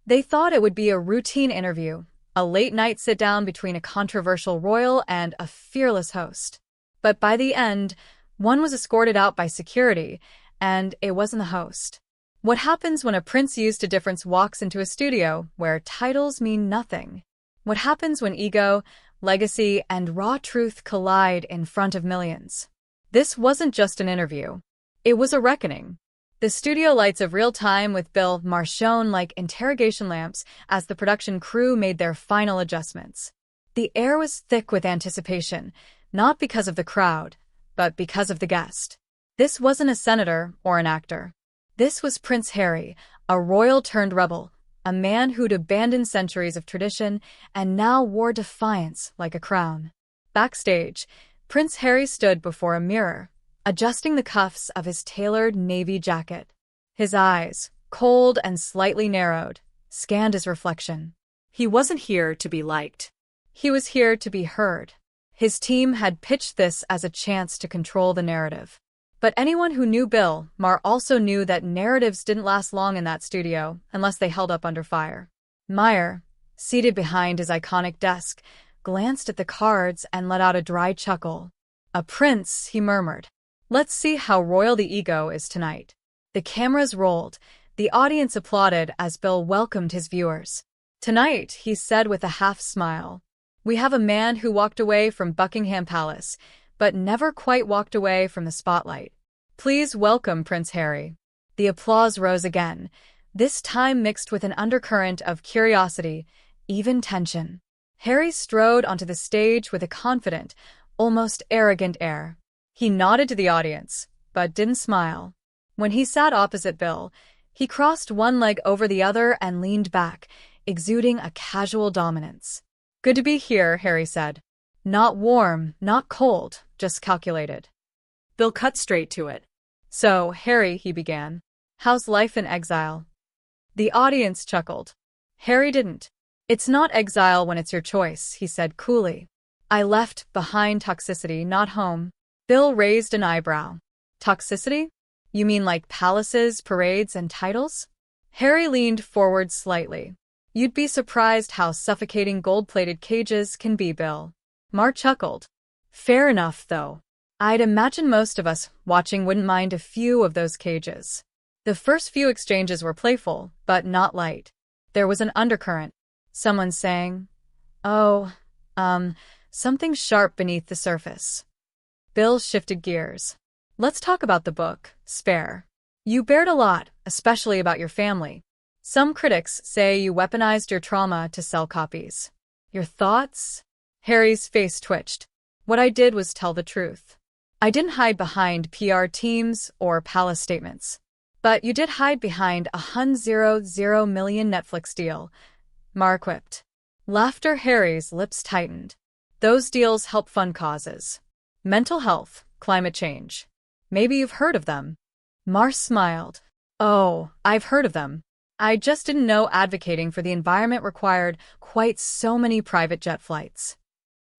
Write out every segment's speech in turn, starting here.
They thought it would be a routine interview, a late-night sit-down between a controversial royal and a fearless host. But by the end, one was escorted out by security, and it wasn't the host. What happens when a prince used to difference walks into a studio where titles mean nothing? What happens when ego, legacy, and raw truth collide in front of millions? This wasn't just an interview. It was a reckoning. The studio lights of real time with Bill Maher shone like interrogation lamps as the production crew made their final adjustments. The air was thick with anticipation, not because of the crowd, but because of the guest. This wasn't a senator or an actor. This was Prince Harry, a royal-turned-rebel, a man who'd abandoned centuries of tradition and now wore defiance like a crown. Backstage, Prince Harry stood before a mirror, adjusting the cuffs of his tailored navy jacket. His eyes, cold and slightly narrowed, scanned his reflection. He wasn't here to be liked. He was here to be heard. His team had pitched this as a chance to control the narrative. But anyone who knew Bill Maher also knew that narratives didn't last long in that studio unless they held up under fire. Maher, seated behind his iconic desk, glanced at the cards and let out a dry chuckle. "A prince," he murmured. "Let's see how royal the ego is tonight." The cameras rolled. The audience applauded as Bill welcomed his viewers. "Tonight," he said with a half-smile, "we have a man who walked away from Buckingham Palace, but never quite walked away from the spotlight. Please welcome Prince Harry." The applause rose again, this time mixed with an undercurrent of curiosity, even tension. Harry strode onto the stage with a confident, almost arrogant air. He nodded to the audience, but didn't smile. When he sat opposite Bill, he crossed one leg over the other and leaned back, exuding a casual dominance. "Good to be here," Harry said. "Not warm, not cold, just calculated." Bill cut straight to it. "So, Harry," he began, "how's life in exile?" The audience chuckled. Harry didn't. "It's not exile when it's your choice," he said coolly. "I left behind toxicity, not home." Bill raised an eyebrow. "Toxicity? You mean like palaces, parades, and titles?" Harry leaned forward slightly. "You'd be surprised how suffocating gold-plated cages can be, Bill." Maher chuckled. "Fair enough, though. I'd imagine most of us watching wouldn't mind a few of those cages." The first few exchanges were playful, but not light. There was an undercurrent. Someone saying, "Oh, something sharp beneath the surface." Bill shifted gears. "Let's talk about the book, Spare. You bared a lot, especially about your family. Some critics say you weaponized your trauma to sell copies. Your thoughts?" Harry's face twitched. "What I did was tell the truth. I didn't hide behind PR teams or palace statements. But you did hide behind a $100 million Netflix deal," Maher quipped. Laughter. Harry's lips tightened. "Those deals help fund causes. Mental health, climate change. Maybe you've heard of them." Maher smiled. "Oh, I've heard of them. I just didn't know advocating for the environment required quite so many private jet flights."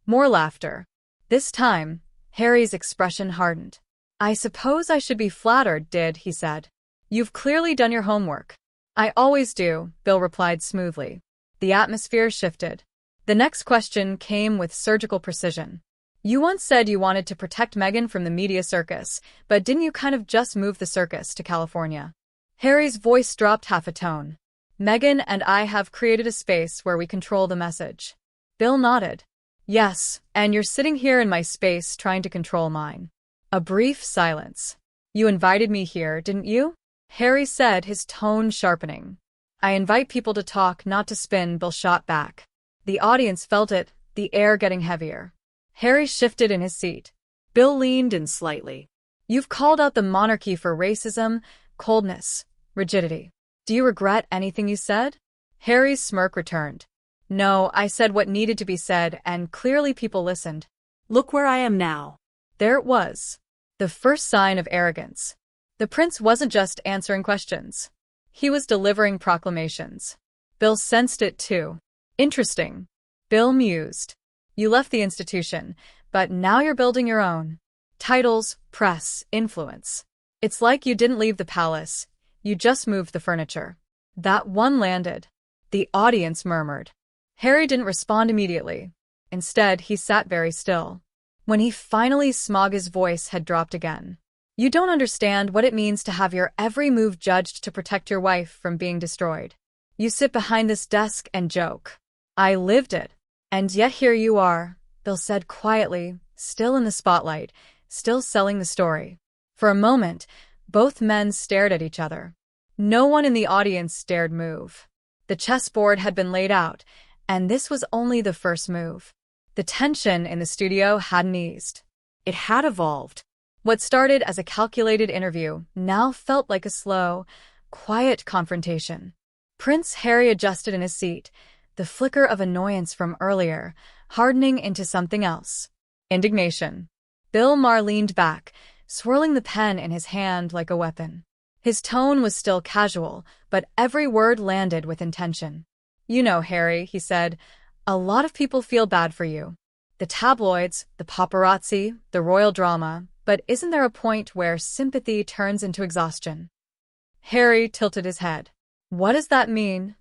More laughter. This time, Harry's expression hardened. "I suppose I should be flattered, he said. "You've clearly done your homework." "I always do," Bill replied smoothly. The atmosphere shifted. The next question came with surgical precision. "You once said you wanted to protect Meghan from the media circus, but didn't you kind of just move the circus to California?" Harry's voice dropped half a tone. "Meghan and I have created a space where we control the message." Bill nodded. "Yes, and you're sitting here in my space trying to control mine." A brief silence. "You invited me here, didn't you?" Harry said, his tone sharpening. "I invite people to talk, not to spin," Bill shot back. The audience felt it, the air getting heavier. Harry shifted in his seat. Bill leaned in slightly. "You've called out the monarchy for racism, coldness, rigidity. Do you regret anything you said?" Harry's smirk returned. "No, I said what needed to be said, and clearly people listened." "Look where I am now." There it was. The first sign of arrogance. The prince wasn't just answering questions. He was delivering proclamations. Bill sensed it too. "Interesting." Bill mused. "You left the institution, but now you're building your own. Titles, press, influence. It's like you didn't leave the palace, you just moved the furniture." That one landed. The audience murmured. Harry didn't respond immediately. Instead, he sat very still. When he finally smog, his voice had dropped again. You don't understand what it means to have your every move judged to protect your wife from being destroyed. You sit behind this desk and joke. I lived it. And yet here you are, Bill said quietly, still in the spotlight, still selling the story. For a moment, both men stared at each other. No one in the audience dared move. The chessboard had been laid out, and this was only the first move. The tension in the studio hadn't eased. It had evolved. What started as a calculated interview now felt like a slow, quiet confrontation. Prince Harry adjusted in his seat, the flicker of annoyance from earlier hardening into something else. Indignation. Bill Maher leaned back, swirling the pen in his hand like a weapon. His tone was still casual, but every word landed with intention. You know, Harry, he said, a lot of people feel bad for you. The tabloids, the paparazzi, the royal drama, but isn't there a point where sympathy turns into exhaustion? Harry tilted his head. What does that mean?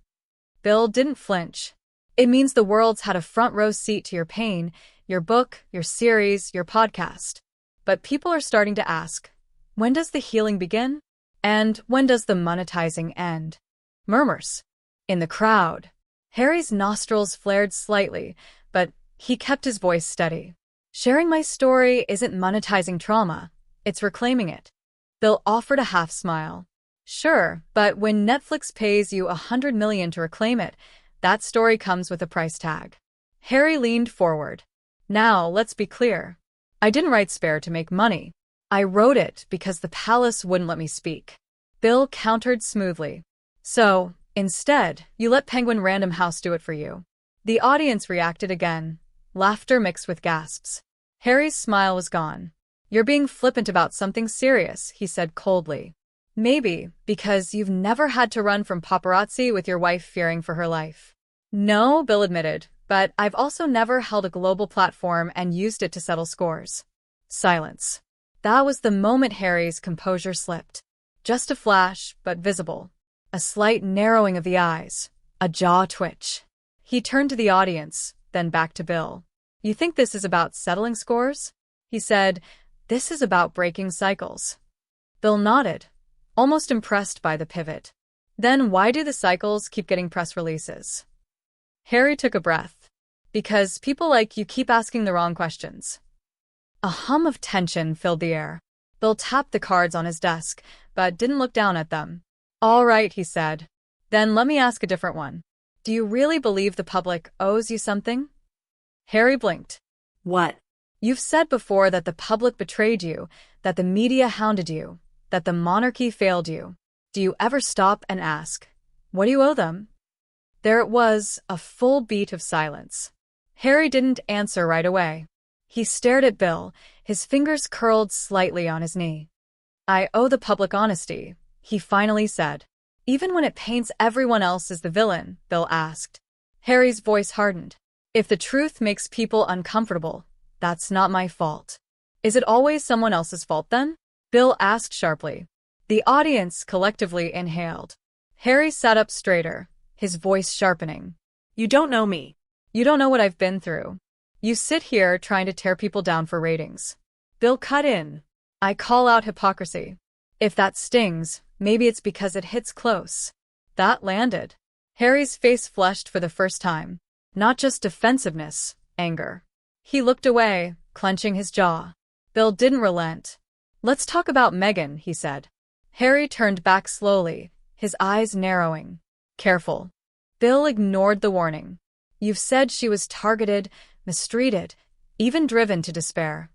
Bill didn't flinch. It means the world's had a front row seat to your pain, your book, your series, your podcast. But people are starting to ask, when does the healing begin? And when does the monetizing end? Murmurs. In the crowd. Harry's nostrils flared slightly, but he kept his voice steady. Sharing my story isn't monetizing trauma, it's reclaiming it. Bill offered a half smile. Sure, but when Netflix pays you $100 million to reclaim it, that story comes with a price tag. Harry leaned forward. Now, let's be clear. I didn't write Spare to make money. I wrote it because the palace wouldn't let me speak. Bill countered smoothly. So, instead, you let Penguin Random House do it for you. The audience reacted again. Laughter mixed with gasps. Harry's smile was gone. You're being flippant about something serious, he said coldly. Maybe, because you've never had to run from paparazzi with your wife fearing for her life. No, Bill admitted, but I've also never held a global platform and used it to settle scores. Silence. That was the moment Harry's composure slipped. Just a flash, but visible. A slight narrowing of the eyes. A jaw twitch. He turned to the audience, then back to Bill. You think this is about settling scores? He said, this is about breaking cycles. Bill nodded, almost impressed by the pivot. Then why do the cycles keep getting press releases? Harry took a breath. Because people like you keep asking the wrong questions. A hum of tension filled the air. Bill tapped the cards on his desk, but didn't look down at them. All right, he said. Then let me ask a different one. Do you really believe the public owes you something? Harry blinked. What? You've said before that the public betrayed you, that the media hounded you, that the monarchy failed you. Do you ever stop and ask, what do you owe them? There it was, a full beat of silence. Harry didn't answer right away. He stared at Bill, his fingers curled slightly on his knee. I owe the public honesty, he finally said. Even when it paints everyone else as the villain, Bill asked. Harry's voice hardened. If the truth makes people uncomfortable, that's not my fault. Is it always someone else's fault then? Bill asked sharply. The audience collectively inhaled. Harry sat up straighter, his voice sharpening. You don't know me. You don't know what I've been through. You sit here trying to tear people down for ratings. Bill cut in. I call out hypocrisy. If that stings, maybe it's because it hits close. That landed. Harry's face flushed for the first time. Not just defensiveness, anger. He looked away, clenching his jaw. Bill didn't relent. Let's talk about Meghan, he said. Harry turned back slowly, his eyes narrowing. Careful. Bill ignored the warning. You've said she was targeted, mistreated, even driven to despair.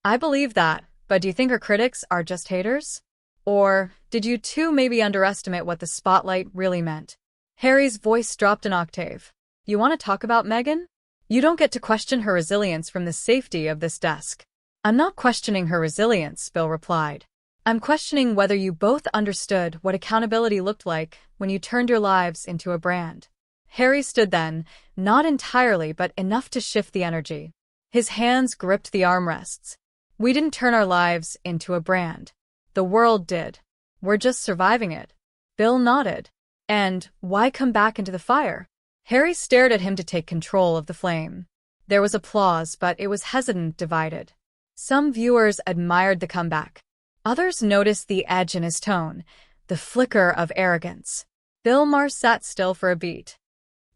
I believe that, but do you think her critics are just haters? Or did you two maybe underestimate what the spotlight really meant? Harry's voice dropped an octave. You want to talk about Meghan? You don't get to question her resilience from the safety of this desk. I'm not questioning her resilience, Bill replied. I'm questioning whether you both understood what accountability looked like when you turned your lives into a brand. Harry stood then, not entirely but enough to shift the energy. His hands gripped the armrests. We didn't turn our lives into a brand. The world did. We're just surviving it. Bill nodded. And why come back into the fire? Harry stared at him to take control of the flame. There was applause, but it was hesitant, divided. Some viewers admired the comeback. Others noticed the edge in his tone, the flicker of arrogance. Bill Maher sat still for a beat.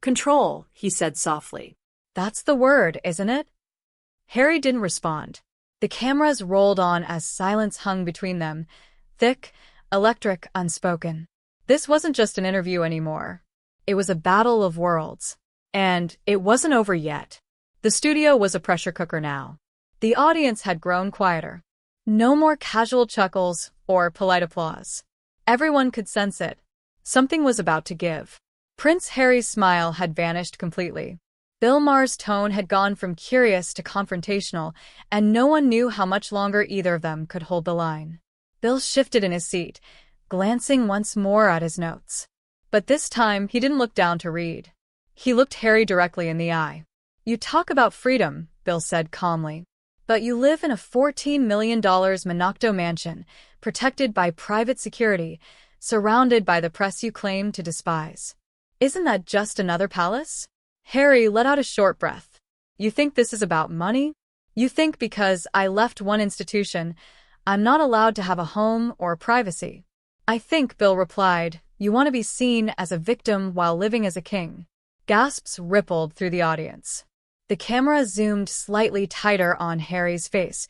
Control, he said softly. That's the word, isn't it? Harry didn't respond. The cameras rolled on as silence hung between them, thick, electric, unspoken. This wasn't just an interview anymore. It was a battle of worlds. And it wasn't over yet. The studio was a pressure cooker now. The audience had grown quieter. No more casual chuckles or polite applause. Everyone could sense it. Something was about to give. Prince Harry's smile had vanished completely. Bill Maher's tone had gone from curious to confrontational, and no one knew how much longer either of them could hold the line. Bill shifted in his seat, glancing once more at his notes. But this time, he didn't look down to read. He looked Harry directly in the eye. You talk about freedom, Bill said calmly. But you live in a $14 million Monocto mansion, protected by private security, surrounded by the press you claim to despise. Isn't that just another palace? Harry let out a short breath. You think this is about money? You think because I left one institution, I'm not allowed to have a home or privacy? I think, Bill replied, you want to be seen as a victim while living as a king. Gasps rippled through the audience. The camera zoomed slightly tighter on Harry's face,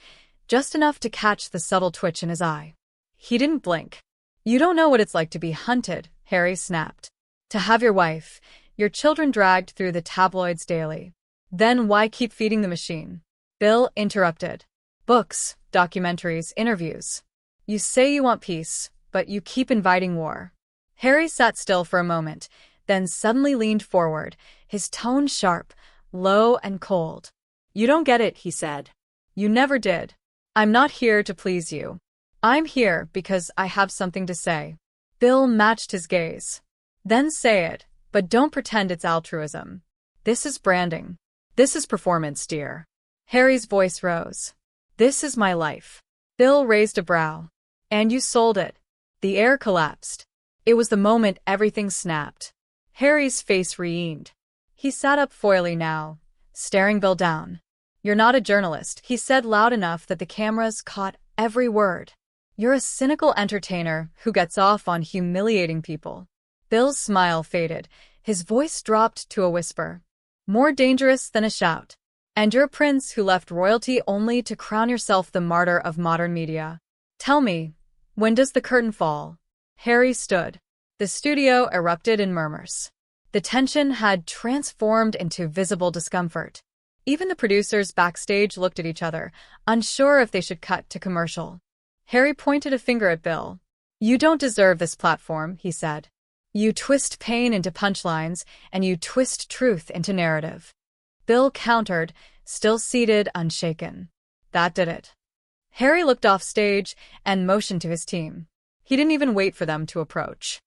just enough to catch the subtle twitch in his eye. He didn't blink. You don't know what it's like to be hunted, Harry snapped. To have your wife, your children dragged through the tabloids daily. Then why keep feeding the machine? Bill interrupted. Books, documentaries, interviews. You say you want peace, but you keep inviting war. Harry sat still for a moment, then suddenly leaned forward, his tone sharp, low and cold. You don't get it, he said. You never did. I'm not here to please you. I'm here because I have something to say. Bill matched his gaze. Then say it, but don't pretend it's altruism. This is branding. This is performance, dear. Harry's voice rose. This is my life. Bill raised a brow. And you sold it. The air collapsed. It was the moment everything snapped. Harry's face re-eamed. He sat up foily now, staring Bill down. You're not a journalist, he said loud enough that the cameras caught every word. You're a cynical entertainer who gets off on humiliating people. Bill's smile faded. His voice dropped to a whisper. More dangerous than a shout. And you're a prince who left royalty only to crown yourself the martyr of modern media. Tell me, when does the curtain fall? Harry stood. The studio erupted in murmurs. The tension had transformed into visible discomfort. Even the producers backstage looked at each other, unsure if they should cut to commercial. Harry pointed a finger at Bill. You don't deserve this platform, he said. You twist pain into punchlines, and you twist truth into narrative. Bill countered, still seated, unshaken. That did it. Harry looked off stage and motioned to his team. He didn't even wait for them to approach.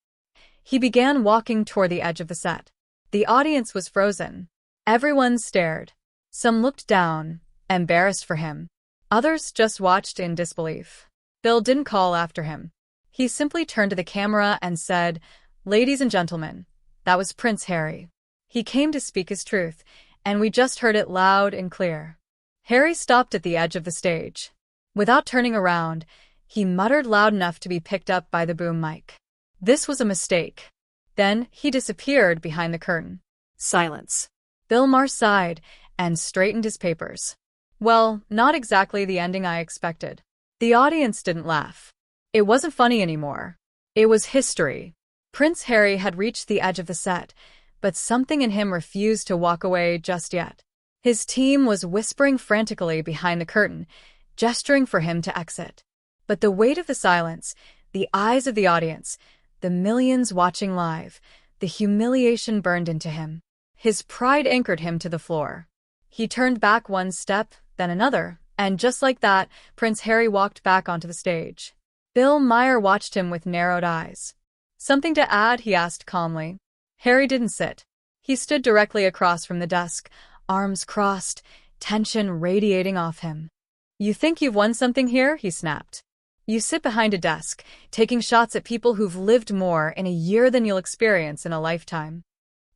He began walking toward the edge of the set. The audience was frozen. Everyone stared. Some looked down, embarrassed for him. Others just watched in disbelief. Bill didn't call after him. He simply turned to the camera and said, Ladies and gentlemen, that was Prince Harry. He came to speak his truth, and we just heard it loud and clear. Harry stopped at the edge of the stage. Without turning around, he muttered loud enough to be picked up by the boom mic. This was a mistake. Then he disappeared behind the curtain. Silence. Bill Maher sighed and straightened his papers. Well, not exactly the ending I expected. The audience didn't laugh. It wasn't funny anymore. It was history. Prince Harry had reached the edge of the set, but something in him refused to walk away just yet. His team was whispering frantically behind the curtain, gesturing for him to exit. But the weight of the silence, the eyes of the audience, the millions watching live, the humiliation burned into him. His pride anchored him to the floor. He turned back one step, then another, and just like that, Prince Harry walked back onto the stage. Bill Maher watched him with narrowed eyes. Something to add, he asked calmly. Harry didn't sit. He stood directly across from the desk, arms crossed, tension radiating off him. You think you've won something here? He snapped. You sit behind a desk, taking shots at people who've lived more in a year than you'll experience in a lifetime.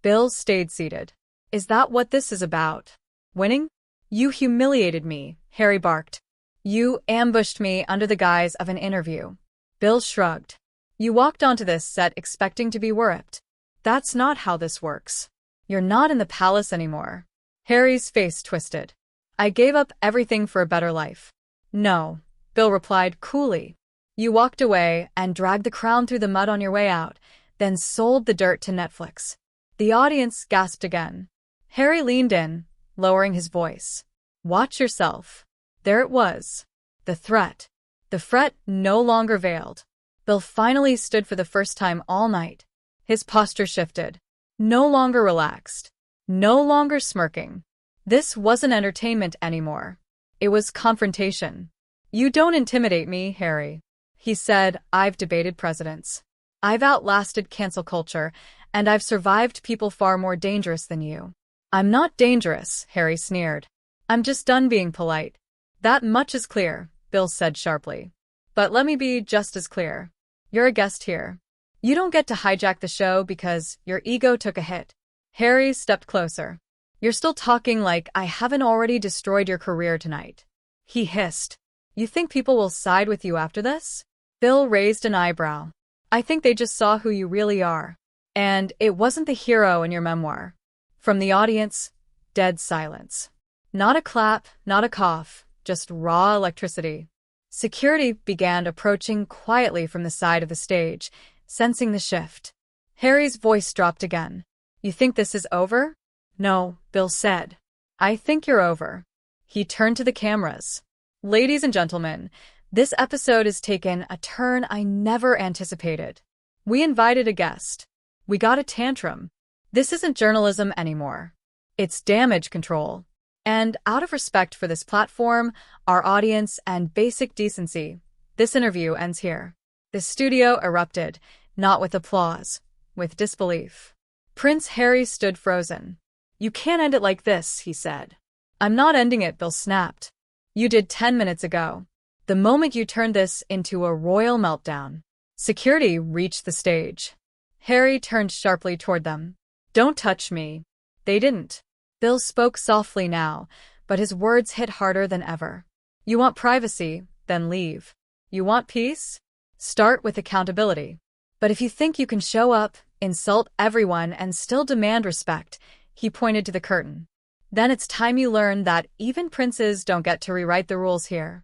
Bill stayed seated. Is that what this is about? Winning? You humiliated me, Harry barked. You ambushed me under the guise of an interview. Bill shrugged. You walked onto this set expecting to be worshipped. That's not how this works. You're not in the palace anymore. Harry's face twisted. I gave up everything for a better life. No, Bill replied coolly. You walked away and dragged the crown through the mud on your way out, then sold the dirt to Netflix. The audience gasped again. Harry leaned in, lowering his voice. Watch yourself. There it was. The threat. The threat no longer veiled. Bill finally stood for the first time all night. His posture shifted. No longer relaxed. No longer smirking. This wasn't entertainment anymore. It was confrontation. You don't intimidate me, Harry. He said, I've debated presidents. I've outlasted cancel culture, and I've survived people far more dangerous than you. I'm not dangerous, Harry sneered. I'm just done being polite. That much is clear, Bill said sharply. But let me be just as clear. You're a guest here. You don't get to hijack the show because your ego took a hit. Harry stepped closer. You're still talking like I haven't already destroyed your career tonight. He hissed. You think people will side with you after this? Bill raised an eyebrow. I think they just saw who you really are. And it wasn't the hero in your memoir. From the audience, dead silence. Not a clap, not a cough, just raw electricity. Security began approaching quietly from the side of the stage, sensing the shift. Harry's voice dropped again. You think this is over? No, Bill said. I think you're over. He turned to the cameras. Ladies and gentlemen, this episode has taken a turn I never anticipated. We invited a guest. We got a tantrum. This isn't journalism anymore. It's damage control. And out of respect for this platform, our audience, and basic decency, this interview ends here. The studio erupted, not with applause, with disbelief. Prince Harry stood frozen. You can't end it like this, he said. I'm not ending it, Bill snapped. You did 10 minutes ago. The moment you turned this into a royal meltdown. Security reached the stage. Harry turned sharply toward them. Don't touch me. They didn't. Bill spoke softly now, but his words hit harder than ever. You want privacy, then leave. You want peace? Start with accountability. But if you think you can show up, insult everyone, and still demand respect, he pointed to the curtain. Then it's time you learn that even princes don't get to rewrite the rules here.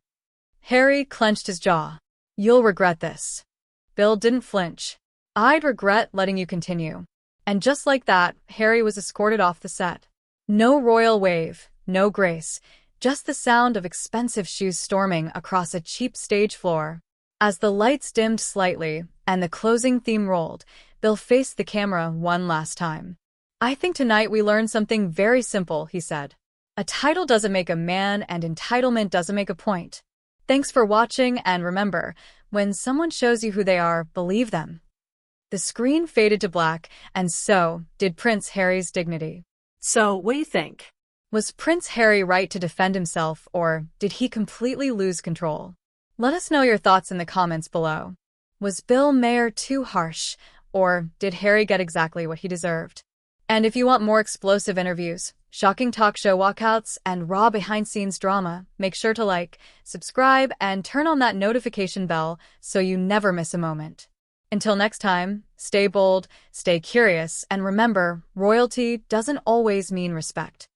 Harry clenched his jaw. You'll regret this. Bill didn't flinch. I'd regret letting you continue. And just like that, Harry was escorted off the set. No royal wave, no grace, just the sound of expensive shoes storming across a cheap stage floor. As the lights dimmed slightly and the closing theme rolled, Bill faced the camera one last time. I think tonight we learned something very simple, he said. A title doesn't make a man and entitlement doesn't make a point. Thanks for watching, and remember, when someone shows you who they are, believe them. The screen faded to black, and so did Prince Harry's dignity. So, what do you think? Was Prince Harry right to defend himself, or did he completely lose control? Let us know your thoughts in the comments below. Was Bill Maher too harsh, or did Harry get exactly what he deserved? And if you want more explosive interviews, shocking talk show walkouts, and raw behind-scenes drama, make sure to like, subscribe, and turn on that notification bell so you never miss a moment. Until next time, stay bold, stay curious, and remember, royalty doesn't always mean respect.